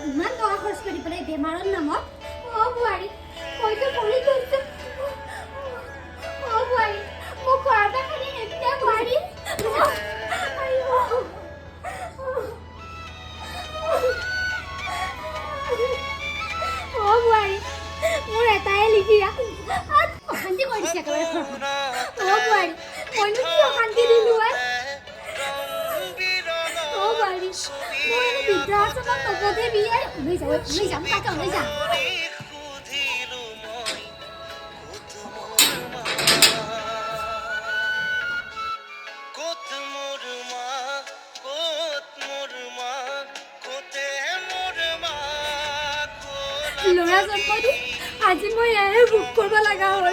ইমান টকা খৰচ কৰি পেলাই বেমাৰৰ নামত বোৱাৰী মইতো মৰি গৈছো বোৱাৰী মোক ঘৰৰ পৰা খালি নেপিয়া বোৱাৰী বোৱাৰী মোৰ এটাই লিখিয়া অশান্তি কৰি দিছে একেবাৰে বোৱাৰী মইনো কি অশান্তি দিলো বোৱাৰী মই এনে বৃদ্ধাশ্ৰমত নগদে বিয়াই ওলাই যাম তাকে ওলাই যাম ল'ৰা জন্ম দি আজি মই এয়াহে ভোগ কৰিব লগা হ'ল